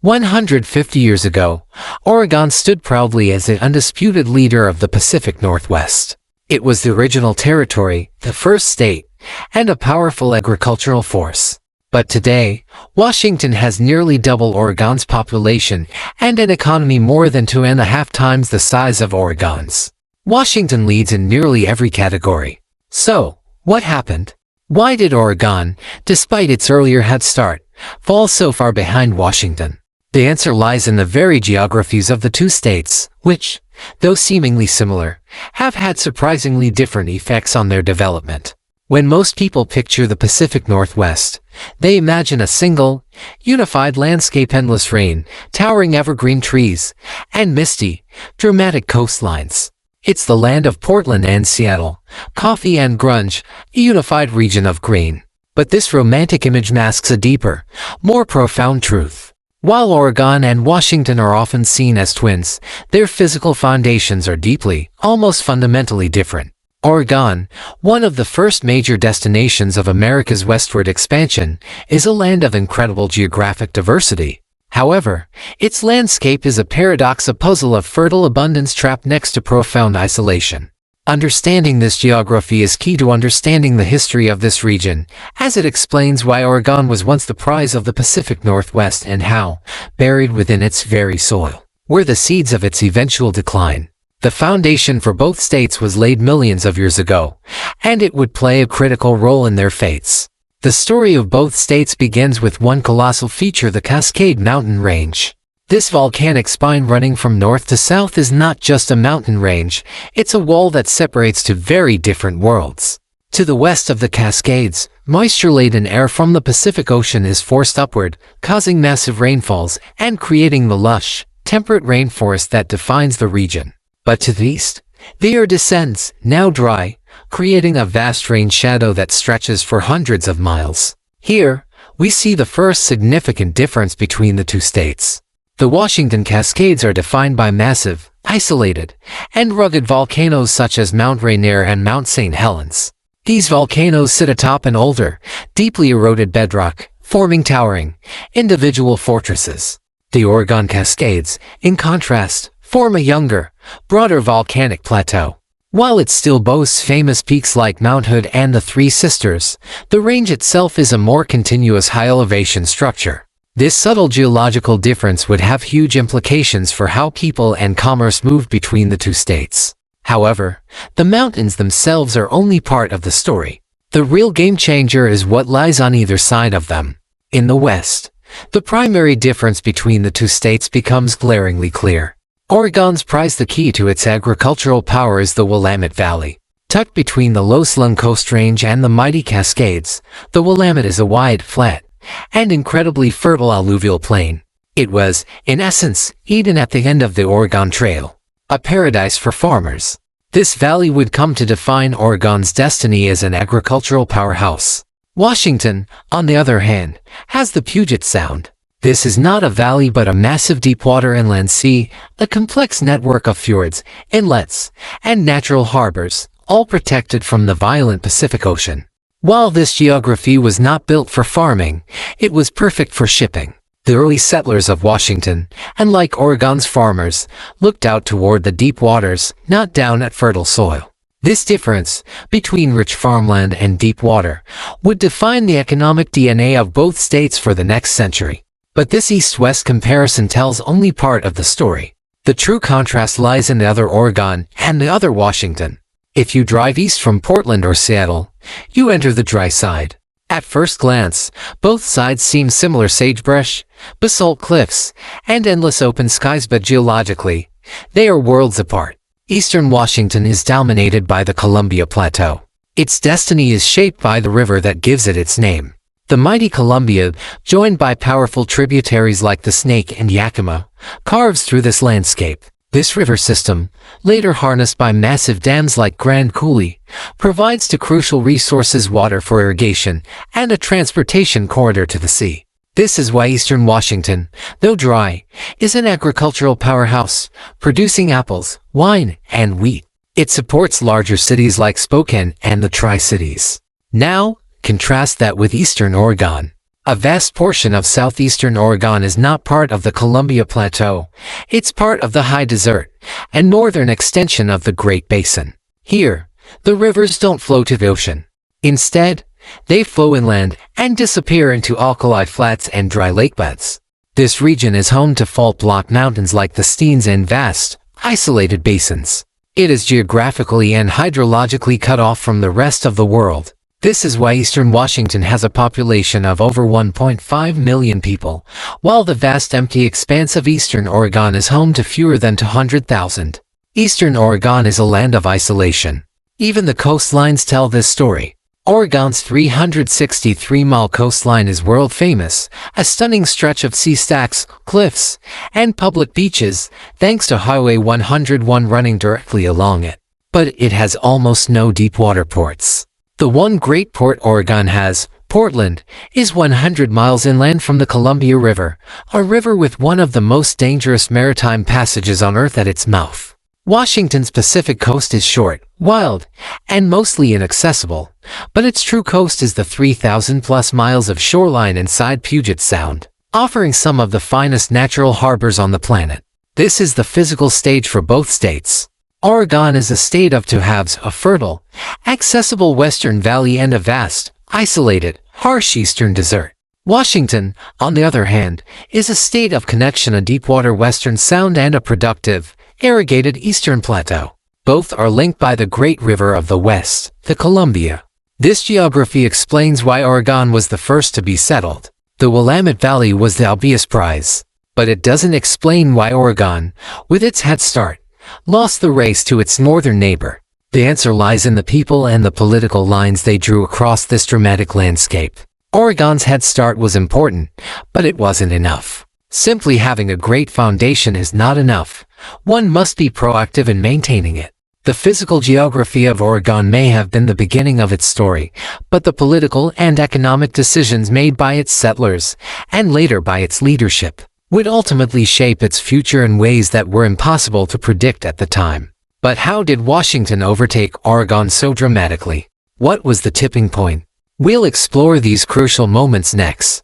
150 years ago, Oregon stood proudly as the undisputed leader of the Pacific Northwest. It was the original territory, the first state, and a powerful agricultural force. But today, Washington has nearly double Oregon's population and an economy more than 2.5 times the size of Oregon's. Washington leads in nearly every category. So, what happened? Why did Oregon, despite its earlier head start, fall so far behind Washington? The answer lies in the very geographies of the two states, which, though seemingly similar, have had surprisingly different effects on their development. When most people picture the Pacific Northwest, they imagine a single, unified landscape, endless rain, towering evergreen trees, and misty, dramatic coastlines. It's the land of Portland and Seattle, coffee and grunge, a unified region of green. But this romantic image masks a deeper, more profound truth. While Oregon and Washington are often seen as twins, their physical foundations are deeply, almost fundamentally different. Oregon, one of the first major destinations of America's westward expansion, is a land of incredible geographic diversity. However, its landscape is a paradox, a puzzle of fertile abundance trapped next to profound isolation. Understanding this geography is key to understanding the history of this region, as it explains why Oregon was once the prize of the Pacific Northwest and how, buried within its very soil, were the seeds of its eventual decline. The foundation for both states was laid millions of years ago, and it would play a critical role in their fates. The story of both states begins with one colossal feature: the Cascade Mountain Range. This volcanic spine running from north to south is not just a mountain range, it's a wall that separates two very different worlds. To the west of the Cascades, moisture-laden air from the Pacific Ocean is forced upward, causing massive rainfalls and creating the lush, temperate rainforest that defines the region. But to the east, the air descends, now dry, creating a vast rain shadow that stretches for hundreds of miles. Here, we see the first significant difference between the two states. The Washington Cascades are defined by massive, isolated, and rugged volcanoes such as Mount Rainier and Mount St. Helens. These volcanoes sit atop an older, deeply eroded bedrock, forming towering, individual fortresses. The Oregon Cascades, in contrast, form a younger, broader volcanic plateau. While it still boasts famous peaks like Mount Hood and the Three Sisters, the range itself is a more continuous high-elevation structure. This subtle geological difference would have huge implications for how people and commerce moved between the two states. However, the mountains themselves are only part of the story. The real game-changer is what lies on either side of them. In the west, the primary difference between the two states becomes glaringly clear. Oregon's prize, the key to its agricultural power, is the Willamette Valley. Tucked between the low-slung Coast Range and the mighty Cascades, the Willamette is a wide, flat, and incredibly fertile alluvial plain. It was, in essence, Eden at the end of the Oregon Trail, a paradise for farmers. This valley would come to define Oregon's destiny as an agricultural powerhouse. Washington, on the other hand, has the Puget Sound. This is not a valley but a massive deepwater inland sea, a complex network of fjords, inlets, and natural harbors, all protected from the violent Pacific Ocean. While this geography was not built for farming, it was perfect for shipping. The early settlers of Washington, unlike Oregon's farmers, looked out toward the deep waters, not down at fertile soil. This difference, between rich farmland and deep water, would define the economic DNA of both states for the next century. But this east-west comparison tells only part of the story. The true contrast lies in the other Oregon and the other Washington. If you drive east from Portland or Seattle, you enter the dry side. At first glance, both sides seem similar: sagebrush, basalt cliffs, and endless open skies, but geologically, they are worlds apart. Eastern Washington is dominated by the Columbia Plateau. Its destiny is shaped by the river that gives it its name. The mighty Columbia, joined by powerful tributaries like the Snake and Yakima, carves through this landscape. This river system, later harnessed by massive dams like Grand Coulee, provides to crucial resources: water for irrigation and a transportation corridor to the sea. This is why Eastern Washington, though dry, is an agricultural powerhouse, producing apples, wine, and wheat. It supports larger cities like Spokane and the Tri-Cities. Now, contrast that with Eastern Oregon. A vast portion of southeastern Oregon is not part of the Columbia Plateau. It's part of the high desert and northern extension of the Great Basin. Here, the rivers don't flow to the ocean. Instead, they flow inland and disappear into alkali flats and dry lakebeds. This region is home to fault-block mountains like the Steens and vast, isolated basins. It is geographically and hydrologically cut off from the rest of the world. This is why eastern Washington has a population of over 1.5 million people, while the vast empty expanse of eastern Oregon is home to fewer than 200,000. Eastern Oregon is a land of isolation. Even the coastlines tell this story. Oregon's 363-mile coastline is world famous, a stunning stretch of sea stacks, cliffs, and public beaches, thanks to Highway 101 running directly along it. But it has almost no deep water ports. The one great port Oregon has, Portland, is 100 miles inland from the Columbia River, a river with one of the most dangerous maritime passages on Earth at its mouth. Washington's Pacific coast is short, wild, and mostly inaccessible, but its true coast is the 3,000-plus miles of shoreline inside Puget Sound, offering some of the finest natural harbors on the planet. This is the physical stage for both states. Oregon is a state of two halves, a fertile, accessible western valley and a vast, isolated, harsh eastern desert. Washington, on the other hand, is a state of connection, a deep-water western sound and a productive, irrigated eastern plateau. Both are linked by the great river of the West, the Columbia. This geography explains why Oregon was the first to be settled. The Willamette Valley was the obvious prize. But it doesn't explain why Oregon, with its head start, lost the race to its northern neighbor. The answer lies in the people and the political lines they drew across this dramatic landscape. Oregon's head start was important, but it wasn't enough. Simply having a great foundation is not enough. One must be proactive in maintaining it. The physical geography of Oregon may have been the beginning of its story, but the political and economic decisions made by its settlers, and later by its leadership, would ultimately shape its future in ways that were impossible to predict at the time. But how did Washington overtake Oregon so dramatically? What was the tipping point? We'll explore these crucial moments next.